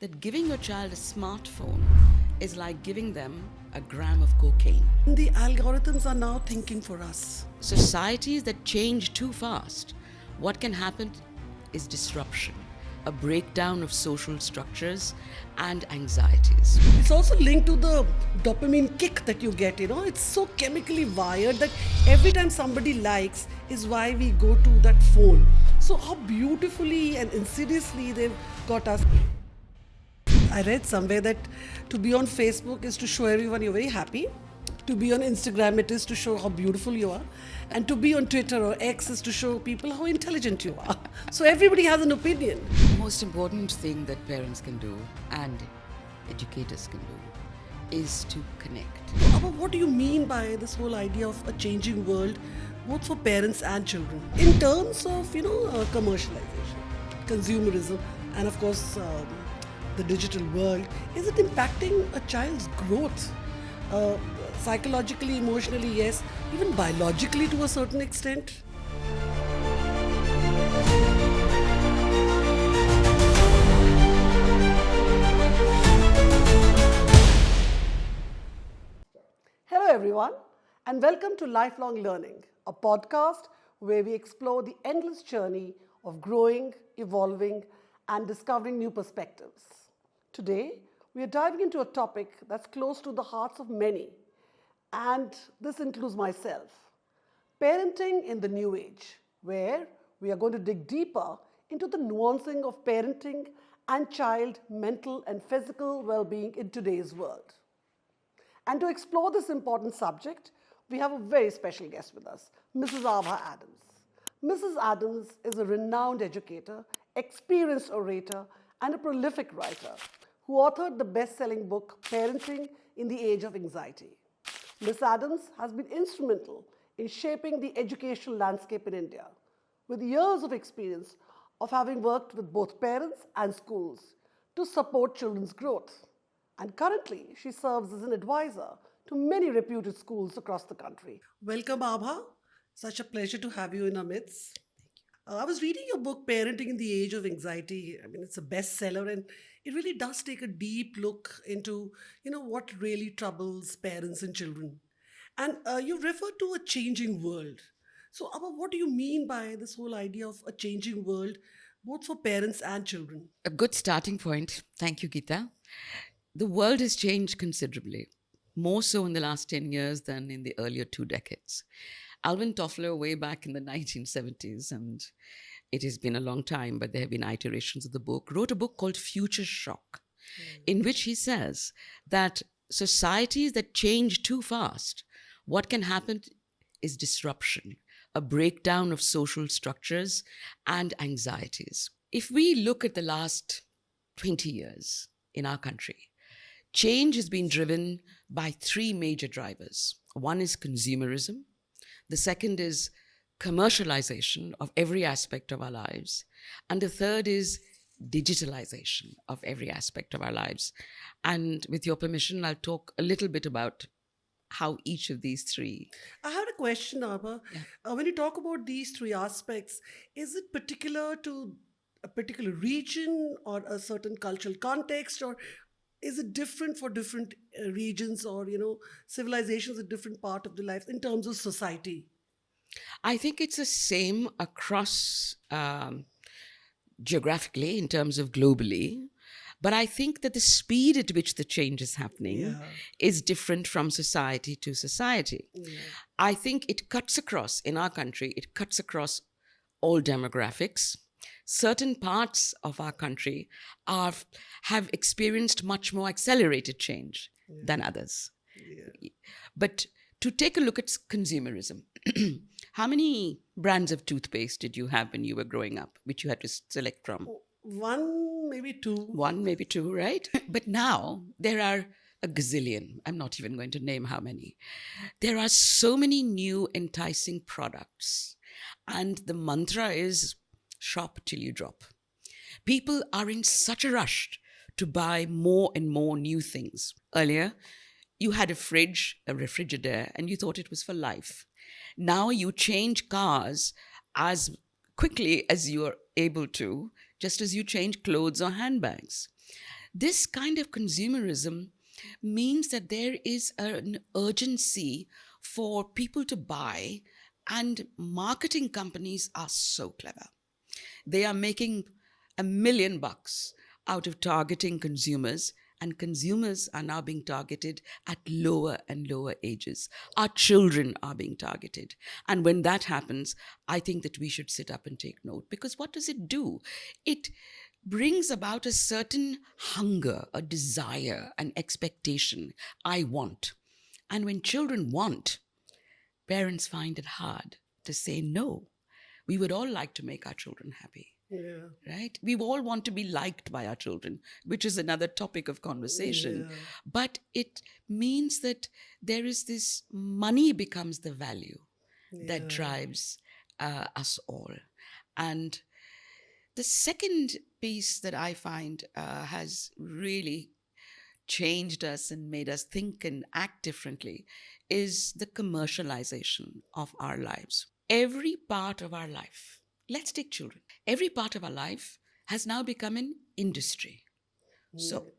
that giving your child a smartphone is like giving them a gram of cocaine. The algorithms are now thinking for us. Societies that change too fast, what can happen is disruption, a breakdown of social structures and anxieties. It's also linked to the dopamine kick that you get, It's so chemically wired that every time somebody likes is why we go to that phone. So how beautifully and insidiously they've got us. I read somewhere that to be on Facebook is to show everyone you're very happy. To be on Instagram, it is to show how beautiful you are. And to be on Twitter or X is to show people how intelligent you are. So everybody has an opinion. The most important thing that parents can do and educators can do is to connect. But what do you mean by this whole idea of a changing world, both for parents and children, in terms of commercialization, consumerism, and of course the digital world? Is it impacting a child's growth? Psychologically, emotionally, yes, even biologically to a certain extent. Hello, everyone, and welcome to Lifelong Learning, a podcast where we explore the endless journey of growing, evolving, and discovering new perspectives. Today, we are diving into a topic that's close to the hearts of many, and this includes myself: parenting in the new age, where we are going to dig deeper into the nuancing of parenting and child mental and physical well-being in today's world. And to explore this important subject, we have a very special guest with us, Mrs. Abha Adams. Mrs. Adams is a renowned educator, experienced orator, and a prolific writer who authored the best-selling book, Parenting in the Age of Anxiety. Ms. Adams has been instrumental in shaping the educational landscape in India, with years of experience of having worked with both parents and schools to support children's growth. And currently, she serves as an advisor to many reputed schools across the country. Welcome, Abha. Such a pleasure to have you in our midst. I was reading your book, Parenting in the Age of Anxiety. I mean, it's a bestseller, and it really does take a deep look into, what really troubles parents and children. And you refer to a changing world. So, Abha, what do you mean by this whole idea of a changing world, both for parents and children? A good starting point. Thank you, Geeta. The world has changed considerably, more so in the last 10 years than in the earlier 2 decades. Alvin Toffler, way back in the 1970s, and it has been a long time, but there have been iterations of the book, wrote a book called Future Shock, in which he says that societies that change too fast, what can happen is disruption, a breakdown of social structures and anxieties. If we look at the last 20 years in our country, change has been driven by three major drivers. One is consumerism. The second is commercialization of every aspect of our lives. And the third is digitalization of every aspect of our lives. And with your permission, I'll talk a little bit about how each of these three. I had a question, Abha. Yeah. When you talk about these three aspects, is it particular to a particular region or a certain cultural context, or is it different for different regions or, civilizations at different part of the life in terms of society? I think it's the same across geographically in terms of globally. But I think that the speed at which the change is happening is different from society to society. Yeah. I think it cuts across, in our country, it cuts across all demographics. Certain parts of our country have experienced much more accelerated change than others. Yeah. But to take a look at consumerism, how many brands of toothpaste did you have when you were growing up, which you had to select from? One, maybe two, right? But now there are a gazillion. I'm not even going to name how many. There are so many new enticing products. And the mantra is shop till you drop. People are in such a rush to buy more and more new things. Earlier, you had a fridge, a refrigerator, and you thought it was for life. Now you change cars as quickly as you are able to, just as you change clothes or handbags. This kind of consumerism means that there is an urgency for people to buy, and marketing companies are so clever. They are making $1 million out of targeting consumers, and consumers are now being targeted at lower and lower ages. Our children are being targeted. And when that happens, I think that we should sit up and take note, because what does it do? It brings about a certain hunger, a desire, an expectation. I want. And when children want, parents find it hard to say no. We would all like to make our children happy. Yeah. Right? We all want to be liked by our children, which is another topic of conversation. Yeah. But it means that there is this money becomes the value that Yeah. drives us all. And the second piece that I find has really changed us and made us think and act differently is the commercialization of our lives. Every part of our life, let's take children, every part of our life has now become an industry. So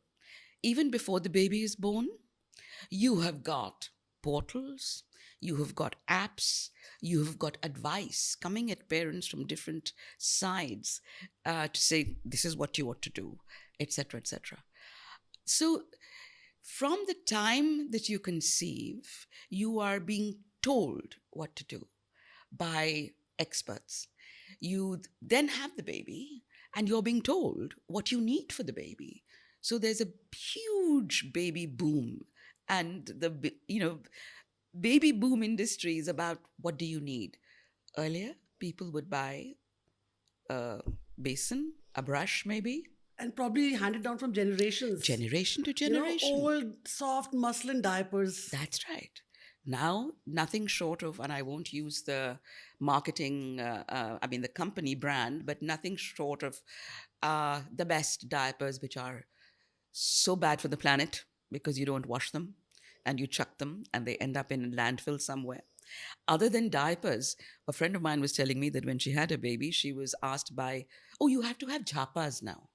even before the baby is born, you have got portals, you have got apps, you have got advice coming at parents from different sides to say, this is what you ought to do, etc., etc. So from the time that you conceive, you are being told what to do by experts. You then have the baby and you're being told what you need for the baby. So there's a huge baby boom, and the baby boom industry is about what do you need. Earlier, people would buy a basin, a brush maybe, And probably handed down from generations. generation to generation. Old, soft muslin diapers. That's right. Now, nothing short of, and I won't use the marketing, the company brand, but nothing short of the best diapers, which are so bad for the planet because you don't wash them and you chuck them and they end up in a landfill somewhere. Other than diapers, a friend of mine was telling me that when she had a baby, she was asked by, oh, you have to have jhapas now.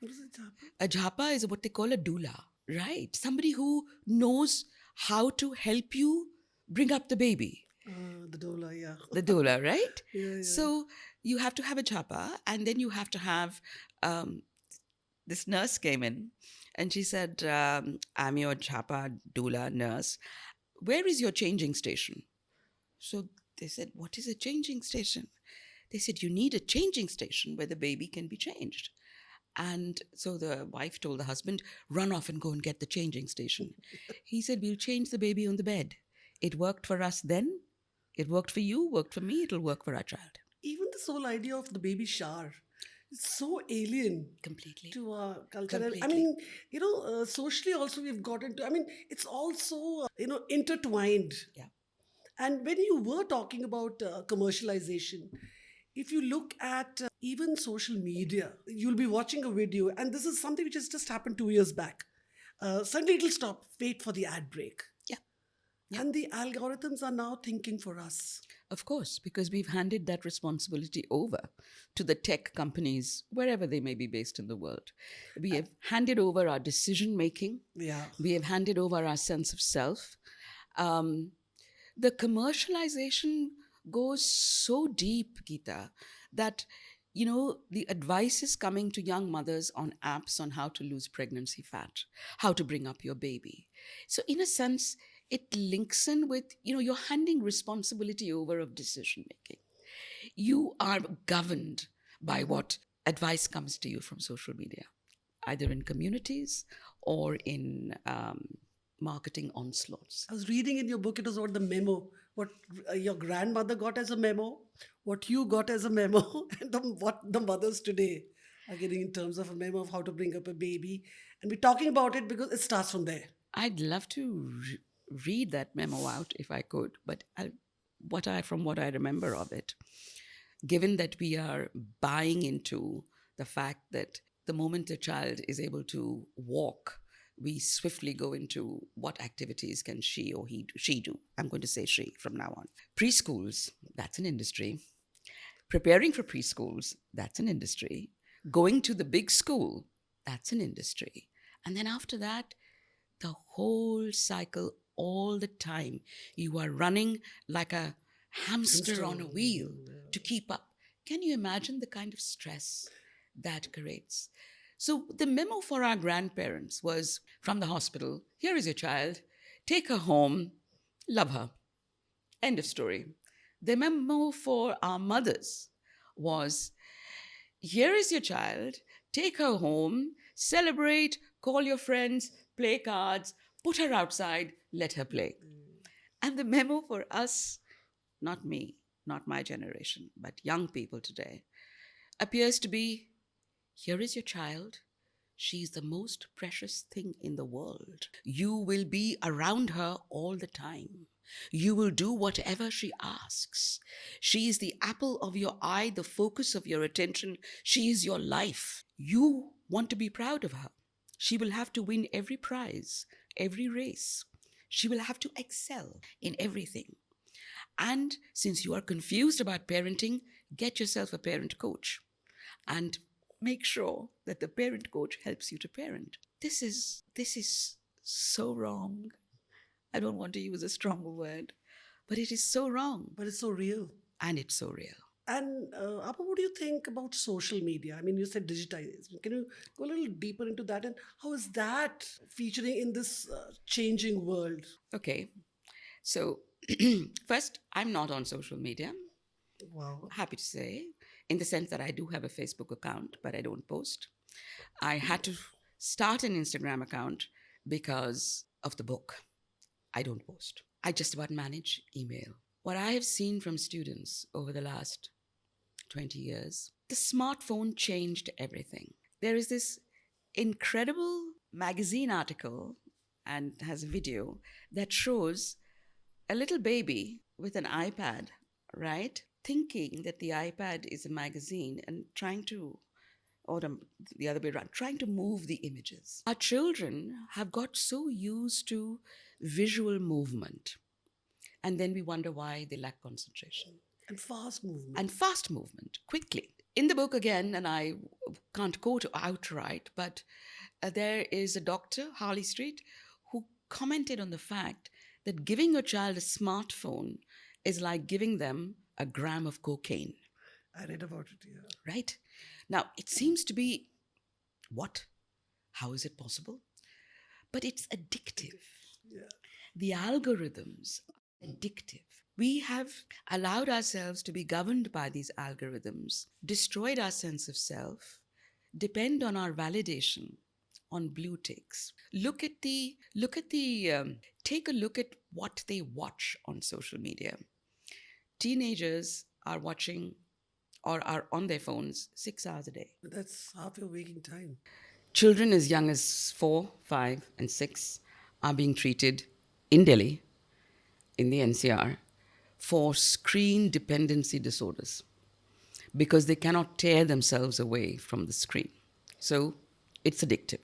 What is it, japa? A jhapa is what they call a doula, right? Somebody who knows how to help you bring up the baby. The doula, yeah. The doula, right? Yeah. So you have to have a jhapa, and then you have to have this nurse came in and she said, I'm your jhapa doula nurse. Where is your changing station? So they said, what is a changing station? They said, you need a changing station where the baby can be changed. And so the wife told the husband, run off and go and get the changing station. He said, we'll change the baby on the bed. It worked for us then. It worked for you, worked for me. It'll work for our child. Even this whole idea of the baby shower is so alien Completely. to our culture. Completely. I mean, socially also we've got into, it's also, intertwined. Yeah. And when you were talking about commercialization, if you look at even social media, you'll be watching a video, and this is something which has just happened 2 years back. Suddenly it'll stop, wait for the ad break. Yeah. Yeah. And the algorithms are now thinking for us. Of course, because we've handed that responsibility over to the tech companies, wherever they may be based in the world. We have handed over our decision making. Yeah. We have handed over our sense of self. The commercialization goes so deep, Geeta, that, the advice is coming to young mothers on apps on how to lose pregnancy fat, how to bring up your baby. So in a sense, it links in with, you're handing responsibility over of decision making. You are governed by what advice comes to you from social media, either in communities or in marketing onslaughts. I was reading in your book, it was about the memo, what your grandmother got as a memo, what you got as a memo, and what the mothers today are getting in terms of a memo of how to bring up a baby. And we're talking about it because it starts from there. I'd love to read that memo out if I could, but from what I remember of it, given that we are buying into the fact that the moment a child is able to walk, we swiftly go into what activities can she or she do. I'm going to say she from now on. Preschools, that's an industry. Preparing for preschools, that's an industry. Going to the big school, That's an industry. And then after that, the whole cycle, all the time, you are running like a hamster on a wheel to keep up. Can you imagine the kind of stress that creates? So the memo for our grandparents was from the hospital: here is your child, take her home, love her. End of story. The memo for our mothers was: here is your child, take her home, celebrate, call your friends, play cards, put her outside, let her play. And the memo for us, not me, not my generation, but young people today, appears to be: here is your child. She's the most precious thing in the world. You will be around her all the time. You will do whatever she asks. She is the apple of your eye, the focus of your attention. She is your life. You want to be proud of her. She will have to win every prize, every race. She will have to excel in everything. And since you are confused about parenting, get yourself a parent coach and make sure that the parent coach helps you to parent. This is so wrong. I don't want to use a stronger word, but it is so wrong. But it's so real. And it's so real. And Abha, what do you think about social media? I mean, you said digitization. Can you go a little deeper into that? And how is that featuring in this changing world? Okay. So, first, I'm not on social media. Wow. Happy to say, in the sense that I do have a Facebook account, but I don't post. I had to start an Instagram account because of the book. I don't post. I just about manage email. What I have seen from students over the last 20 years, the smartphone changed everything. There is this incredible magazine article and has a video that shows a little baby with an iPad, right? Thinking that the iPad is a magazine and trying to, or the other way around, trying to move the images. Our children have got so used to visual movement, and then we wonder why they lack concentration. And fast movement. And fast movement, quickly. In the book again, and I can't quote outright, but there is a doctor, Harley Street, who commented on the fact that giving your child a smartphone is like giving them a gram of cocaine. I read about it, yeah. Right? Now, it seems to be, what? How is it possible? But it's addictive. Yeah. The algorithms are addictive. We have allowed ourselves to be governed by these algorithms, destroyed our sense of self, depend on our validation on blue ticks. Take a look at what they watch on social media. Teenagers are watching or are on their phones 6 hours a day. But that's half your waking time. Children as young as 4, 5, and 6 are being treated in Delhi, in the NCR, for screen dependency disorders because they cannot tear themselves away from the screen. So it's addictive.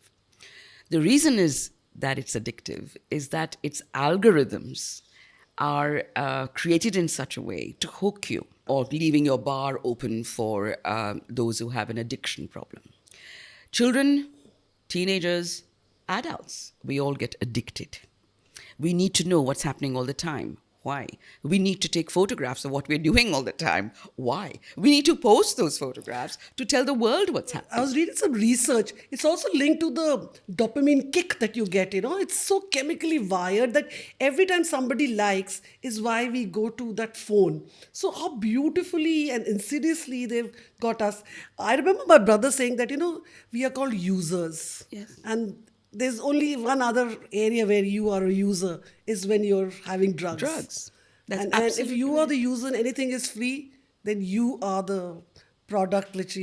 The reason is that it's addictive is that its algorithms are created in such a way to hook you, or leaving your bar open for those who have an addiction problem. Children, teenagers, adults, we all get addicted. We need to know what's happening all the time. Why? We need to take photographs of what we're doing all the time. Why? We need to post those photographs to tell the world what's happening. I was reading some research. It's also linked to the dopamine kick that you get, It's so chemically wired that every time somebody likes is why we go to that phone. So how beautifully and insidiously they've got us. I remember my brother saying that, we are called users. Yes. And there's only one other area where you are a user is when you're having drugs. That's And if absolutely you right. are the user and anything is free, then you are the product which,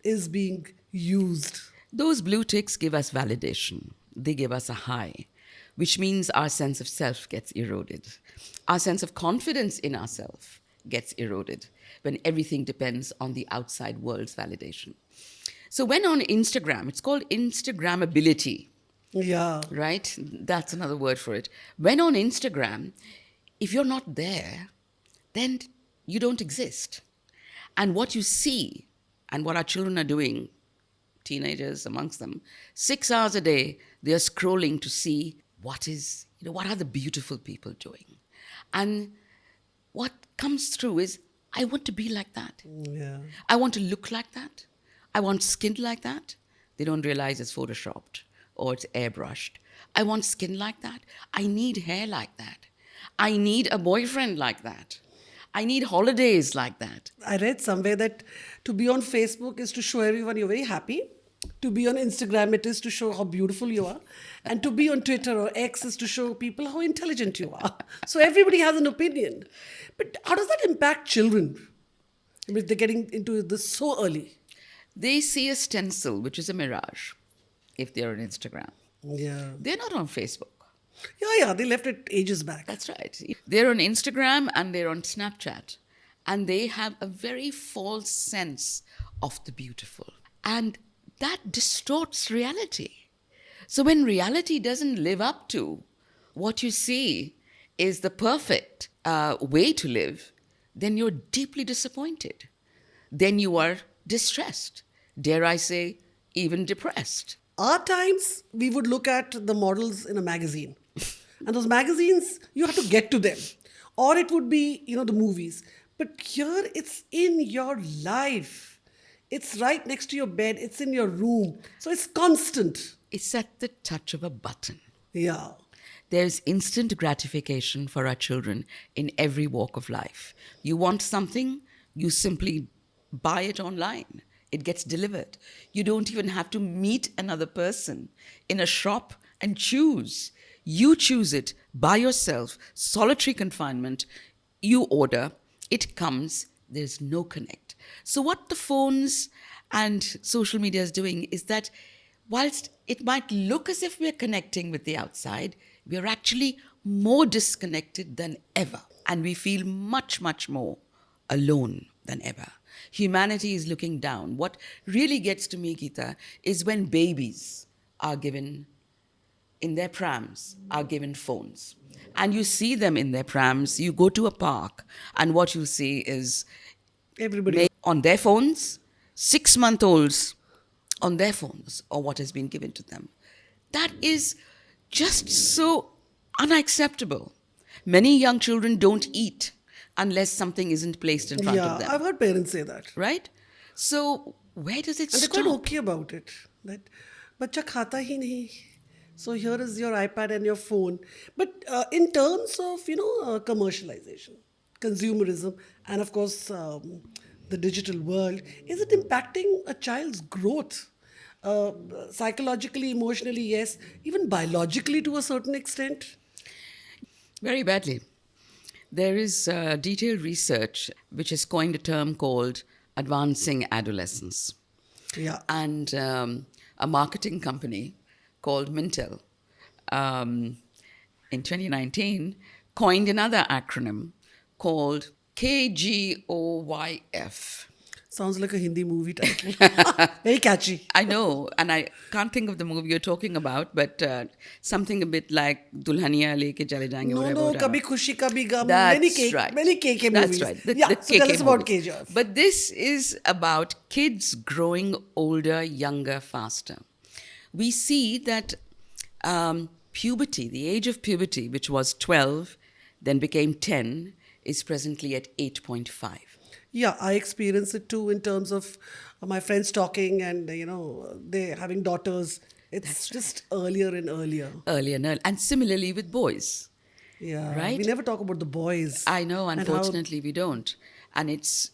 is being used. Those blue ticks give us validation. They give us a high, which means our sense of self gets eroded. Our sense of confidence in ourselves gets eroded when everything depends on the outside world's validation. So when on Instagram, it's called Instagrammability. Yeah. Right? That's another word for it. When on Instagram, if you're not there, then you don't exist. And what you see and what our children are doing teenagers amongst them, 6 hours a day, they are scrolling to see what are the beautiful people doing. And what comes through is, I want to be like that. Yeah. I want to look like that. I want skin like that. They don't realize it's photoshopped or it's airbrushed. I want skin like that. I need hair like that. I need a boyfriend like that. I need holidays like that. I read somewhere that to be on Facebook is to show everyone you're very happy. To be on Instagram, it is to show how beautiful you are. And to be on Twitter or X is to show people how intelligent you are. So everybody has an opinion. But how does that impact children? I mean, they're getting into this so early. They see a stencil, which is a mirage, if they're on Instagram. Yeah. They're not on Facebook. Yeah, they left it ages back. That's right. They're on Instagram and they're on Snapchat. And they have a very false sense of the beautiful. And that distorts reality. So when reality doesn't live up to what you see is the perfect way to live, then you're deeply disappointed. Then you are distressed. Dare I say, even depressed. Our times, we would look at the models in a magazine. And those magazines, you have to get to them. Or it would be, the movies. But here, it's in your life. It's right next to your bed. It's in your room. So it's constant. It's at the touch of a button. Yeah. There's instant gratification for our children in every walk of life. You want something, you simply buy it online. It gets delivered. You don't even have to meet another person in a shop and choose. You choose it by yourself, solitary confinement. You order, it comes, there's no connect. So what the phones and social media is doing is that whilst it might look as if we're connecting with the outside, we're actually more disconnected than ever. And we feel much, much more alone than ever. Humanity is looking down. What really gets to me, Geeta, is when babies are given, in their prams, are given phones. And you see them in their prams. You go to a park, and what you see is Everybody. on their phones, 6-month-olds on their phones, or what has been given to them. That is just so unacceptable. Many young children don't eat unless something isn't placed in front of them. I've heard parents say that. Right? So where does it And they're stop? quite okay about it. That bacha khata hi nahi. So here is your iPad and your phone. But in terms of, commercialization, consumerism, and of course, the digital world, is it impacting a child's growth? Psychologically, emotionally, yes. Even biologically to a certain extent? Very badly. There is detailed research which has coined a term called advancing adolescence. Yeah. And a marketing company called Mintel in 2019 coined another acronym called KGOYF. Sounds like a Hindi movie title. Very catchy. I know, and I can't think of the movie you're talking about, but something a bit like Dulhania Leke Chale Jayenge. No, Kabhi Khushi Kabhi Gum. That's Many right. Many KK That's movies. right. So KK tell us about movies. KGF. But this is about kids growing older, younger, faster. We see that puberty, the age of puberty, which was 12, then became 10, is presently at 8.5. Yeah, I experience it too in terms of my friends talking and, they having daughters. It's just earlier and earlier. Earlier and earlier. And similarly with boys. Yeah. Right? We never talk about the boys. I know, and unfortunately, we don't. And it's,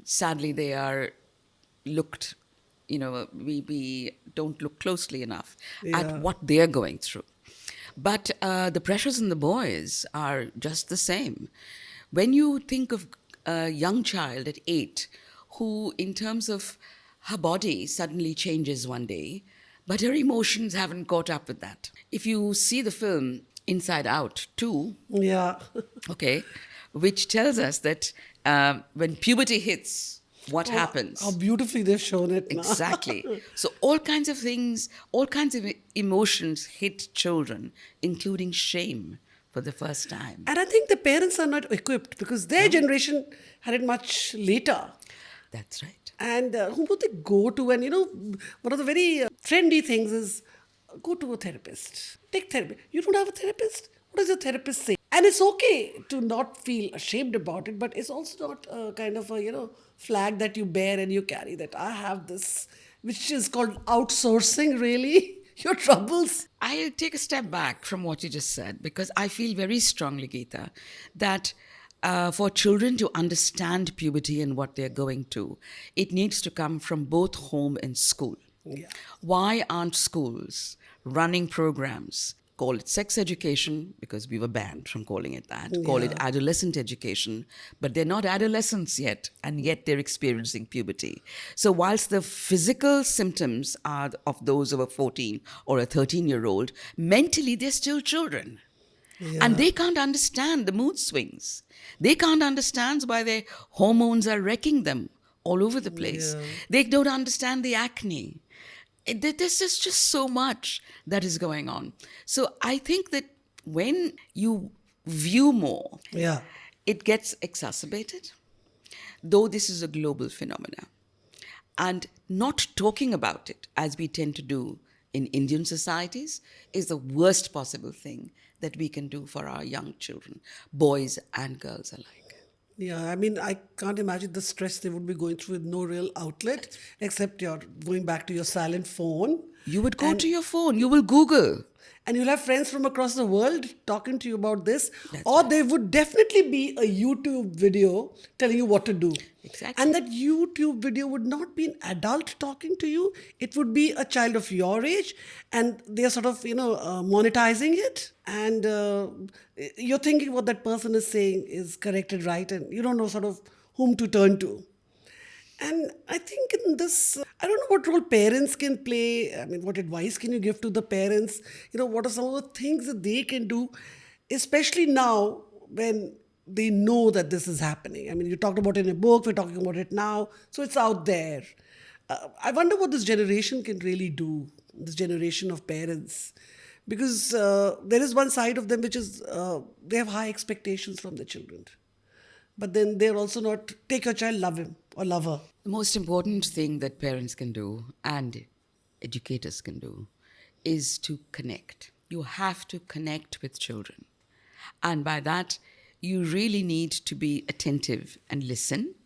sadly, they are looked, we don't look closely enough at what they're going through. But the pressures on the boys are just the same. When you think of a young child at 8 who, in terms of her body, suddenly changes one day, but her emotions haven't caught up with that. If you see the film Inside Out 2, Yeah. okay, which tells us that when puberty hits, what happens? How beautifully they've shown it. Exactly. So all kinds of things, all kinds of emotions hit children, including shame for the first time. And I think the parents are not equipped because their generation had it much later. That's right. And whom do they go to? And one of the very trendy things is go to a therapist. Take therapy. You don't have a therapist? What does your therapist say? And it's okay to not feel ashamed about it, but it's also not a kind of a flag that you bear and you carry that I have this, which is called outsourcing. Really, your troubles. I'll take a step back from what you just said because I feel very strongly, Geeta, that for children to understand puberty and what they're going to, it needs to come from both home and school. Yeah. Why aren't schools running programs? Call it sex education because we were banned from calling it that. Call it Yeah. adolescent education, but they're not adolescents yet, and yet they're experiencing puberty. So, whilst the physical symptoms are of those of a 14 or a 13-year-old, mentally they're still children. And they can't understand the mood swings. They can't understand why their hormones are wrecking them all over the place. Yeah. They don't understand the acne. There's just so much that is going on. So I think that when you view more, Yeah. it gets exacerbated, though this is a global phenomenon. And not talking about it, as we tend to do in Indian societies, is the worst possible thing that we can do for our young children, boys and girls alike. Yeah, I mean, I can't imagine the stress they would be going through with no real outlet except you're going back to your silent phone. You would go And to your phone, you will Google. and you'll have friends from across the world talking to you about this, That's or right. there would definitely be a YouTube video telling you what to do. Exactly. And that YouTube video would not be an adult talking to you, it would be a child of your age, and they're sort of, monetizing it. And you're thinking what that person is saying is correct and right, and you don't know sort of whom to turn to. And I think in this, I don't know what role parents can play. I mean, what advice can you give to the parents? What are some of the things that they can do, especially now when they know that this is happening? I mean, you talked about it in a book, we're talking about it now, so it's out there. I wonder what this generation can really do, this generation of parents. Because there is one side of them which is they have high expectations from the children. But then they're also not, take your child, love him or love her. The most important thing that parents can do and educators can do is to connect. You have to connect with children. And by that, you really need to be attentive and listen,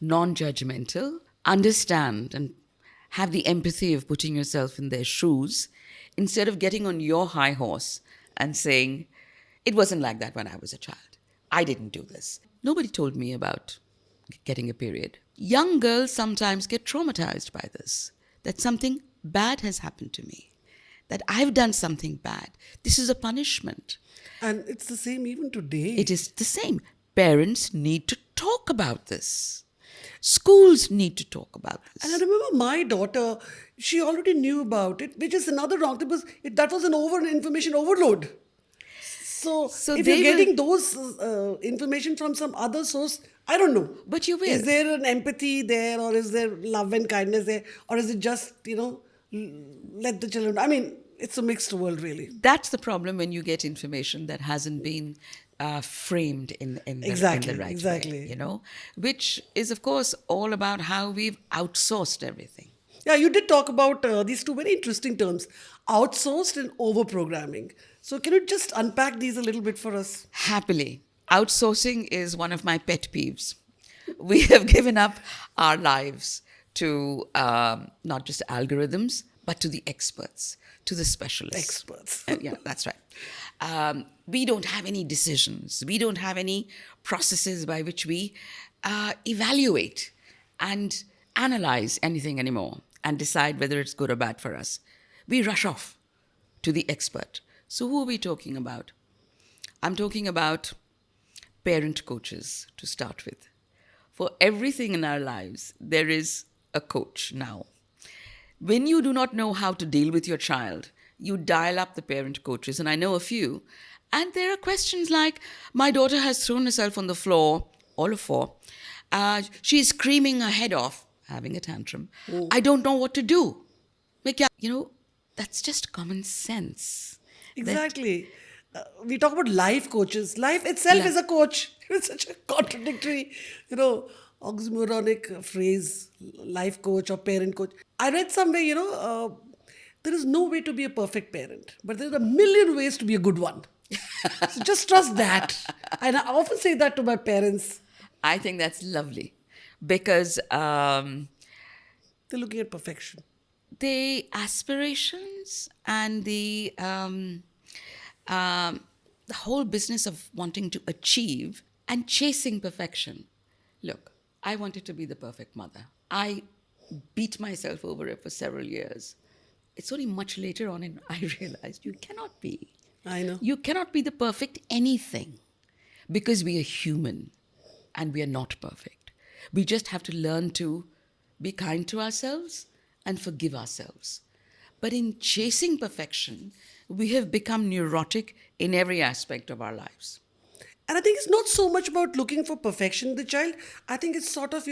non judgmental, understand, and have the empathy of putting yourself in their shoes instead of getting on your high horse and saying, it wasn't like that when I was a child. I didn't do this. Nobody told me about getting a period. Young girls sometimes get traumatized by this, that something bad has happened to me, that I've done something bad. This is a punishment. And it's the same even today. It is the same. Parents need to talk about this. Schools need to talk about this. And I remember my daughter, she already knew about it, which is another wrong thing, because that was an information overload. So if they you're will- getting those information from some other source, I don't know. But you will. Is there an empathy there, or is there love and kindness there, or is it just, let the children? I mean, it's a mixed world, really. That's the problem when you get information that hasn't been framed in the Exactly, right exactly. way, which is, of course, all about how we've outsourced everything. Yeah, you did talk about these two very interesting terms, outsourced and overprogramming. So can you just unpack these a little bit for us? Happily. Outsourcing is one of my pet peeves. We have given up our lives to not just algorithms, but to the experts, to the specialists. Experts. Yeah, that's right. We don't have any decisions. We don't have any processes by which we evaluate and analyze anything anymore and decide whether it's good or bad for us. We rush off to the expert. So who are we talking about? I'm talking about parent coaches to start with. For everything in our lives, there is a coach now. When you do not know how to deal with your child, you dial up the parent coaches, and I know a few, and there are questions like, my daughter has thrown herself on the floor, all of four. She's screaming her head off, having a tantrum. I don't know what to do. That's just common sense. Exactly. We talk about life coaches. Life itself Yeah. is a coach. It's such a contradictory, oxymoronic phrase, life coach or parent coach. I read somewhere, there is no way to be a perfect parent, but there's a million ways to be a good one. So just trust that. And I often say that to my parents. I think that's lovely because They're looking at perfection. the aspirations and the whole business of wanting to achieve and chasing perfection. Look, I wanted to be the perfect mother. I beat myself over it for several years. It's only much later on in I realized you cannot be. I know. You cannot be the perfect anything because we are human and we are not perfect. We just have to learn to be kind to ourselves and forgive ourselves. But in chasing perfection, we have become neurotic in every aspect of our lives. And I think it's not so much about looking for perfection in the child. I think it's sort of,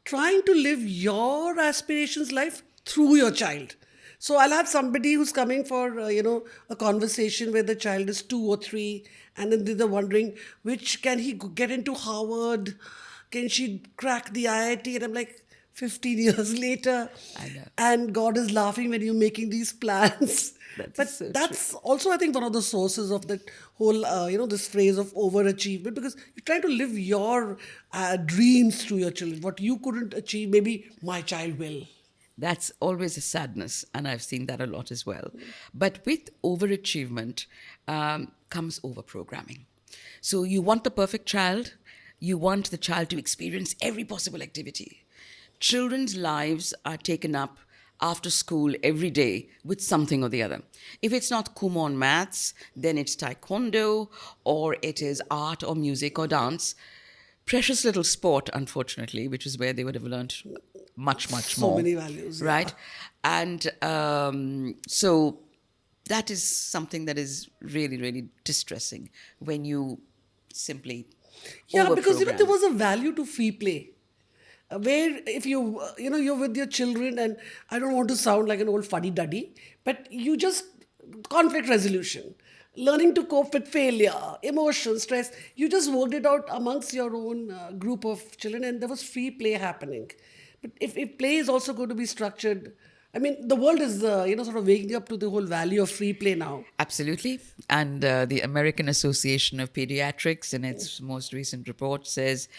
trying to live your aspirations life through your child. So I'll have somebody who's coming for, a conversation where the child is 2 or 3, and then they're wondering, which can he get into Harvard? Can she crack the IIT? And I'm like, 15 years later, I know. and God is laughing when you're making these plans. That But is so that's also, I think, one of the sources of that whole, this phrase of overachievement, because you're trying to live your dreams through your children. What you couldn't achieve, maybe my child will. That's always a sadness, and I've seen that a lot as well. But with overachievement comes overprogramming. So you want the perfect child, you want the child to experience every possible activity. Children's lives are taken up after school every day with something or the other. If it's not Kumon maths, then it's taekwondo, or it is art or music or dance. Precious little sport, unfortunately, which is where they would have learned much, much So more. many values, yeah. Right? And so that is something that is really, really distressing when you simply Yeah, because overprogram. there was a value to free play. Where if you, you're with your children, and I don't want to sound like an old fuddy-duddy, but you just, conflict resolution, learning to cope with failure, emotion, stress, you just worked it out amongst your own group of children, and there was free play happening. But if play is also going to be structured, I mean, the world is, sort of waking up to the whole value of free play now. Absolutely. And the American Association of Pediatrics, in its most recent report, says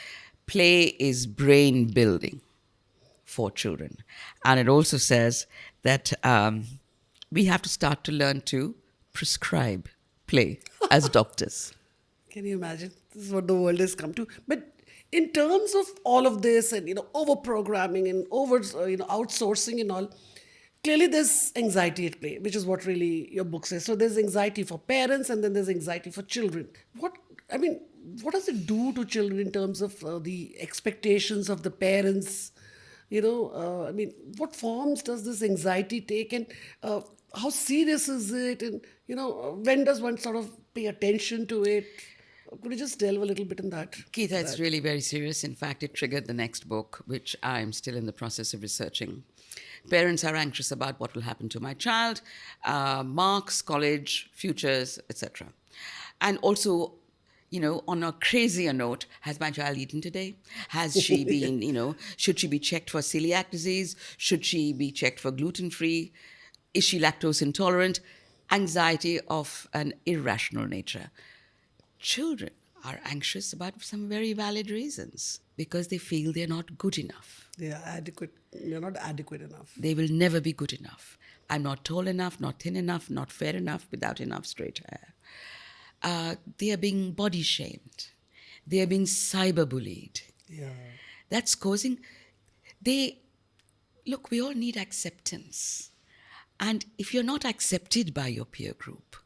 play is brain building for children. And it also says that we have to start to learn to prescribe play as doctors. Can you imagine? This is what the world has come to. But in terms of all of this, and over programming and over outsourcing and all, clearly there's anxiety at play, which is what really your book says. So there's anxiety for parents, and then there's anxiety for children. What does it do to children in terms of the expectations of the parents? What forms does this anxiety take, and how serious is it? And when does one sort of pay attention to it? Could you just delve a little bit in that? Keith, it's really very serious. In fact, it triggered the next book, which I'm still in the process of researching. Parents are anxious about what will happen to my child, marks, college, futures, etc. And also, on a crazier note, has my child eaten today? Has she been, should she be checked for celiac disease? Should she be checked for gluten-free? Is she lactose intolerant? Anxiety of an irrational nature. Children are anxious about some very valid reasons because they feel they're not good enough. They are adequate. They're not adequate enough. They will never be good enough. I'm not tall enough, not thin enough, not fair enough, without enough straight hair. They are being body shamed. They are being cyberbullied. Yeah. That's causing... Look, we all need acceptance. And if you're not accepted by your peer group,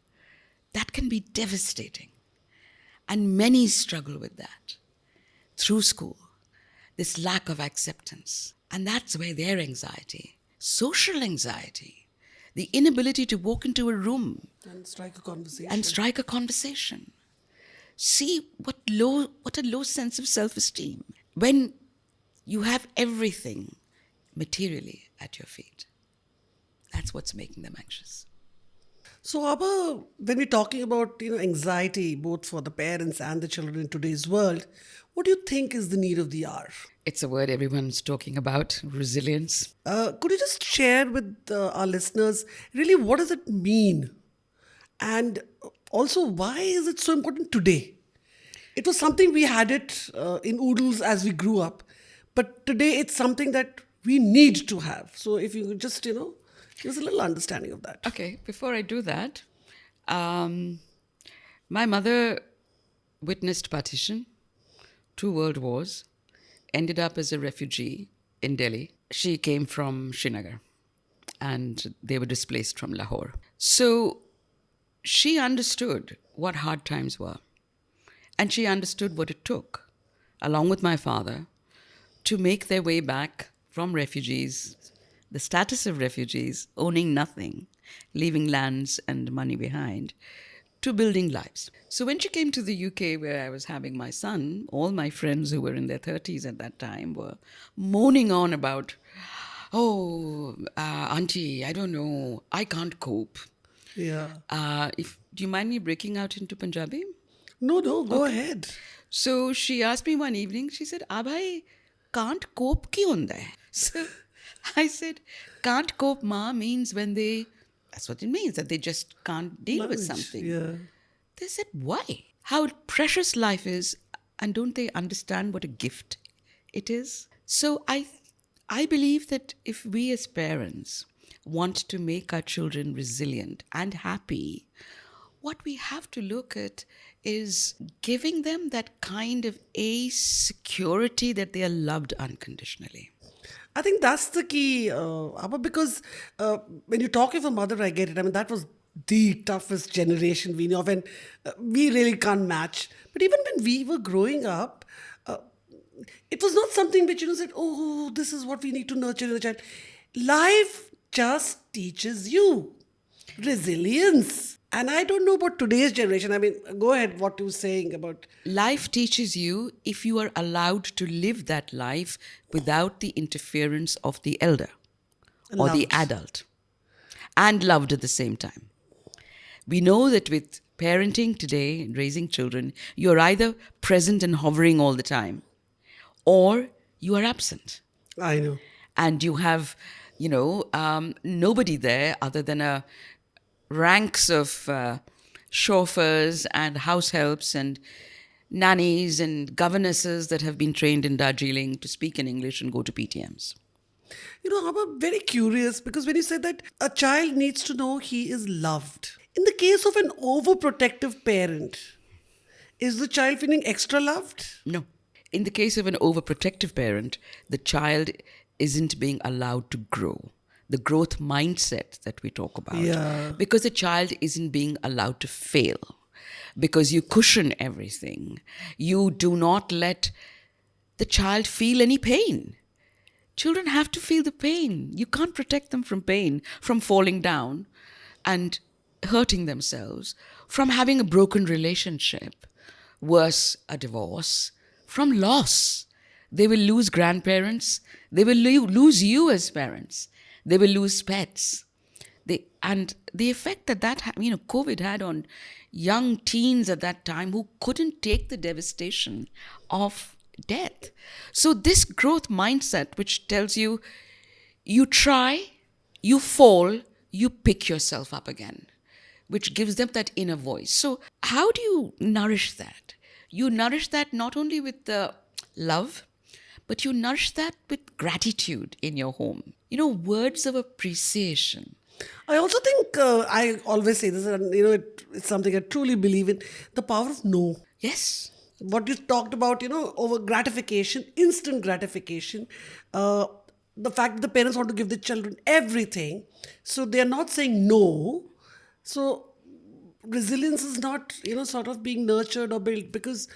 that can be devastating. And many struggle with that through school, this lack of acceptance. And that's where their anxiety, social anxiety, the inability to walk into a room And strike a conversation. See what a low sense of self-esteem when you have everything materially at your feet. That's what's making them anxious. So, Abha, when we're talking about anxiety, both for the parents and the children in today's world, What do you think is the need of the hour? It's a word everyone's talking about, resilience. Could you just share with our listeners really what does it mean? And also, why is it so important today? It was something we had it in oodles as we grew up, but today it's something that we need to have. So if you could just, give us a little understanding of that. Okay, before I do that, my mother witnessed partition, 2 world wars, ended up as a refugee in Delhi. She came from Srinagar and they were displaced from Lahore. So she understood what hard times were. And she understood what it took, along with my father, to make their way back from refugees, the status of refugees, owning nothing, leaving lands and money behind, to building lives. So when she came to the UK, where I was having my son, all my friends who were in their 30s at that time were moaning on about, auntie, I don't know, I can't cope. Yeah. Do you mind me breaking out into Punjabi? No, go ahead. So she asked me one evening, she said, Abha, can't cope ki hunda hai? So I said, can't cope, ma, means when that's what it means, that they just can't deal with something. Yeah. They said, why? How precious life is, and don't they understand what a gift it is? So I believe that if we as parents want to make our children resilient and happy, what we have to look at is giving them that kind of security that they are loved unconditionally. I think that's the key, Abha, because when you talk of a mother, I get it. I mean, that was the toughest generation we know of, and we really can't match. But even when we were growing up, it was not something which, said, oh, this is what we need to nurture in the child. Life just teaches you resilience. And I don't know about today's generation. I mean, go ahead, what you were saying about... Life teaches you if you are allowed to live that life without the interference of the elder or the adult, and loved at the same time. We know that with parenting today and raising children, you're either present and hovering all the time, or you are absent. I know. And you have, nobody there other than ranks of chauffeurs and house helps and nannies and governesses that have been trained in Darjeeling to speak in English and go to PTMs. I'm very curious because when you said that a child needs to know he is loved, in the case of an overprotective parent, is the child feeling extra loved? No. In the case of an overprotective parent, the child isn't being allowed to grow. The growth mindset that we talk about. Yeah. Because the child isn't being allowed to fail. Because you cushion everything. You do not let the child feel any pain. Children have to feel the pain. You can't protect them from pain, from falling down and hurting themselves, from having a broken relationship, worse, a divorce, from loss. They will lose grandparents. They will lose you as parents. They will lose pets. And the effect that COVID had on young teens at that time who couldn't take the devastation of death. So this growth mindset, which tells you, you try, you fall, you pick yourself up again, which gives them that inner voice. So how do you nourish that? You nourish that not only with the love, but you nourish that with gratitude in your home. Words of appreciation. I also think, I always say this, and it's something I truly believe in, the power of no. Yes. What you talked about, over gratification, instant gratification, the fact that the parents want to give the children everything, so they are not saying no. So resilience is not, sort of being nurtured or built because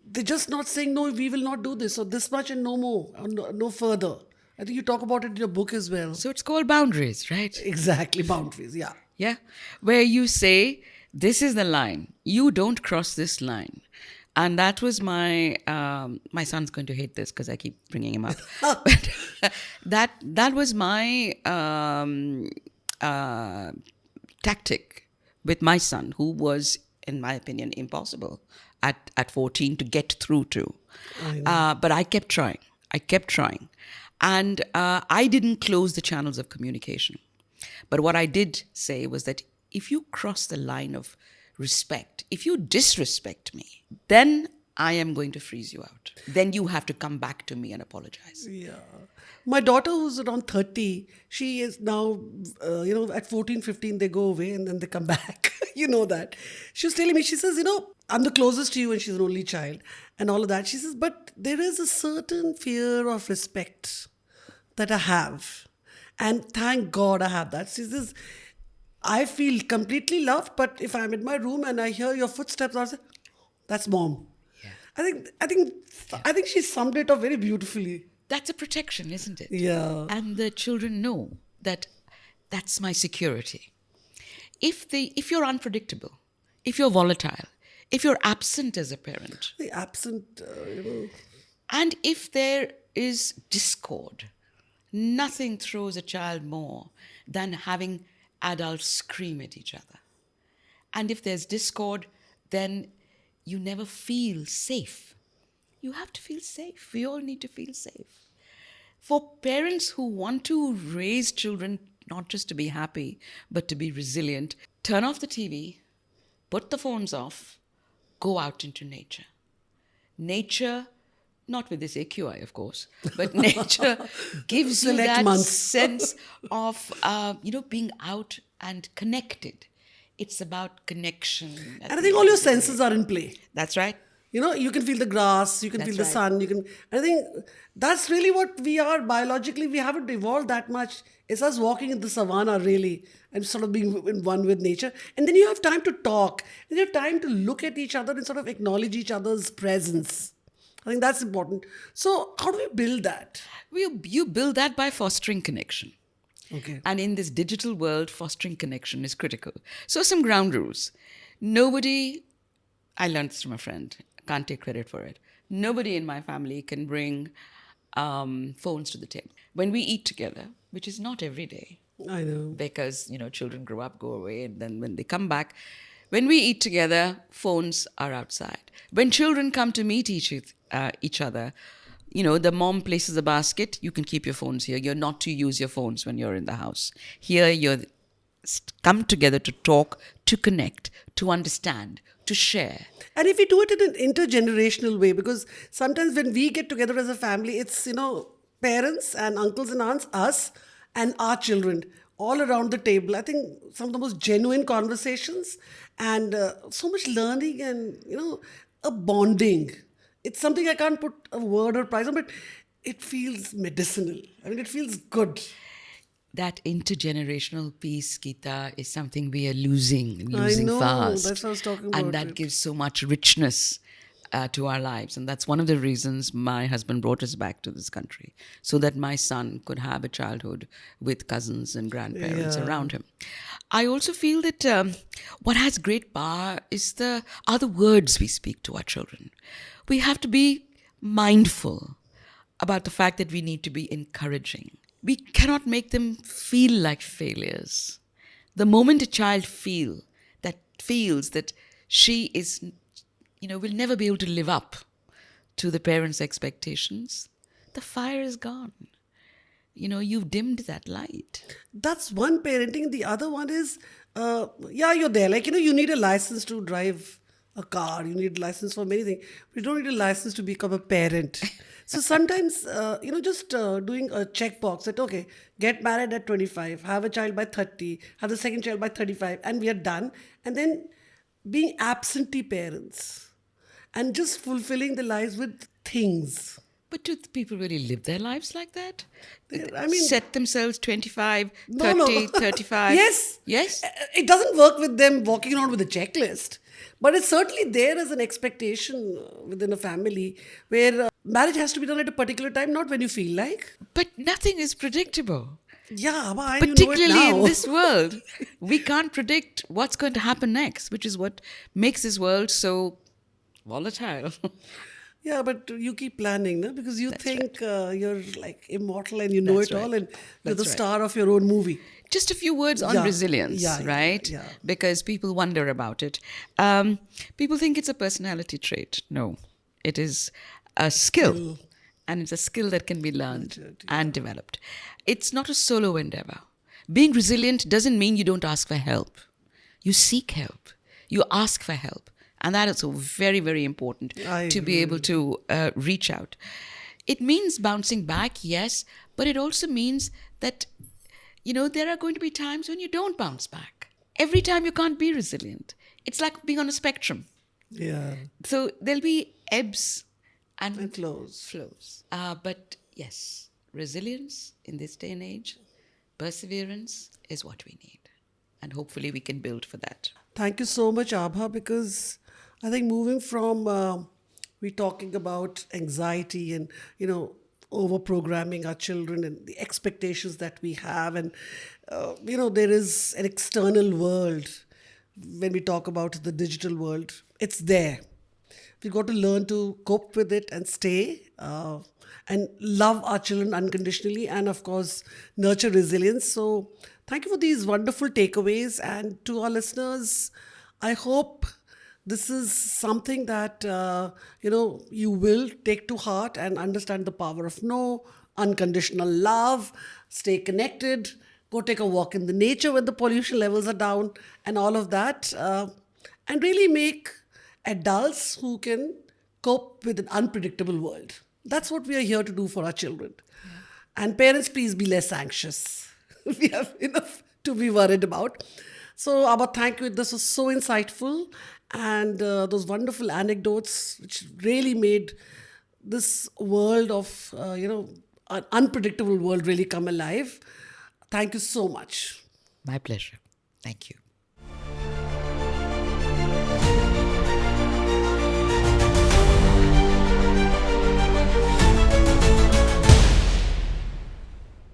they're just not saying, no, we will not do this or this much and no more, or no further. I think you talk about it in your book as well. So it's called boundaries, right? Exactly, boundaries, yeah. Yeah, where you say, this is the line. You don't cross this line. And that was my son's going to hate this because I keep bringing him up. But that was my tactic with my son, who was, in my opinion, impossible at 14 to get through to. I know. But I kept trying. I kept trying. And I didn't close the channels of communication. But what I did say was that if you cross the line of respect, if you disrespect me, then I am going to freeze you out. Then you have to come back to me and apologize. Yeah. My daughter, who's around 30, she is now, at 14, 15, they go away and then they come back. You know that. She was telling me, she says, I'm the closest to you and she's an only child and all of that. She says, but there is a certain fear of respect that I have. And thank God I have that. She says, I feel completely loved, but if I'm in my room and I hear your footsteps, I'll say, that's mom. Yeah. I think she summed it up very beautifully. That's a protection, isn't it? Yeah. And the children know that that's my security. If you're unpredictable, if you're volatile, if you're absent as a parent, The absent, and if there is discord, nothing throws a child more than having adults scream at each other. And if there's discord, then you never feel safe. You have to feel safe. We all need to feel safe. For parents who want to raise children not just to be happy, but to be resilient, turn off the TV, put the phones off, go out into nature. Nature, not with this AQI, of course, but nature gives you Select that months. sense of, being out and connected. It's about connection. and I think all your senses are in play. That's right. You can feel the grass, you can That's feel the right. sun, I think that's really what we are biologically. We haven't evolved that much. It's us walking in the savannah, really, and sort of being in one with nature. And then you have time to talk, and you have time to look at each other and sort of acknowledge each other's presence. I think that's important. So, how do we build that? You build that by fostering connection. Okay. And in this digital world, fostering connection is critical. So, some ground rules. Nobody, I learned this from a friend, can't take credit for it. Nobody in my family can bring phones to the table. When we eat together, which is not every day, I know. because, children grow up, go away, and then when they come back, when we eat together, phones are outside. When children come to meet each other, the mom places a basket, you can keep your phones here. You're not to use your phones when you're in the house. Here, you're come together to talk, to connect, to understand, to share. And if we do it in an intergenerational way, because sometimes when we get together as a family, it's, parents and uncles and aunts, us, and our children all around the table. I think some of the most genuine conversations and so much learning and, a bonding. It's something I can't put a word or price on, but it feels medicinal. I mean, it feels good. That intergenerational piece, Geeta, is something we are losing know, fast. that's what I was talking And about that it. gives so much richness to our lives. And that's one of the reasons my husband brought us back to this country, so that my son could have a childhood with cousins and grandparents around him. I also feel that what has great power are the words we speak to our children. We have to be mindful about the fact that we need to be encouraging. We cannot make them feel like failures. The moment a child feels that she is, will never be able to live up to the parents' expectations, the fire is gone. You've dimmed that light. That's one parenting. The other one is, you're there. Like, you need a license to drive a car. You need a license for many things. You don't need a license to become a parent. So sometimes, just doing a checkbox that, okay, get married at 25, have a child by 30, have the second child by 35, and we are done. And then being absentee parents and just fulfilling the lives with things. But do people really live their lives like that? I mean, set themselves 25, No, 30, no. 35. Yes. Yes? It doesn't work with them walking around with a checklist. But it's certainly there as an expectation within a family where marriage has to be done at a particular time, not when you feel like. But nothing is predictable. Yeah, but Particularly in now. this world, we can't predict what's going to happen next, which is what makes this world so volatile. Yeah, but you keep planning, no? Because you That's think you're like immortal and you know That's it all right. and you're That's the right. star of your own movie. Just a few words on Yeah, resilience, yeah, yeah, right? yeah. Because people wonder about it. People think it's a personality trait. No, it is a skill. Skill. And it's a skill that can be learned Nurtured, and yeah. developed. It's not a solo endeavor. Being resilient doesn't mean you don't ask for help. You seek help, you ask for help. And that is so very, very important I to be able agree. to reach out. It means bouncing back, yes, but it also means that, there are going to be times when you don't bounce back. Every time you can't be resilient. It's like being on a spectrum. Yeah. So there'll be ebbs And and flows. flows. But yes, resilience in this day and age, perseverance is what we need. And hopefully we can build for that. Thank you so much, Abha, because I think moving from we talking about anxiety and over programming our children and the expectations that we have, and there is an external world when we talk about the digital world. It's there. We've got to learn to cope with it and stay and love our children unconditionally and, of course, nurture resilience. So, thank you for these wonderful takeaways. And to our listeners, I hope this is something that you will take to heart and understand the power of no, unconditional love, stay connected, go take a walk in the nature when the pollution levels are down, and all of that, and really make adults who can cope with an unpredictable world. That's what we are here to do for our children. And parents, please be less anxious. We have enough to be worried about. So, Abba, thank you. This was so insightful. And those wonderful anecdotes, which really made this world of, an unpredictable world really come alive. Thank you so much. My pleasure. Thank you.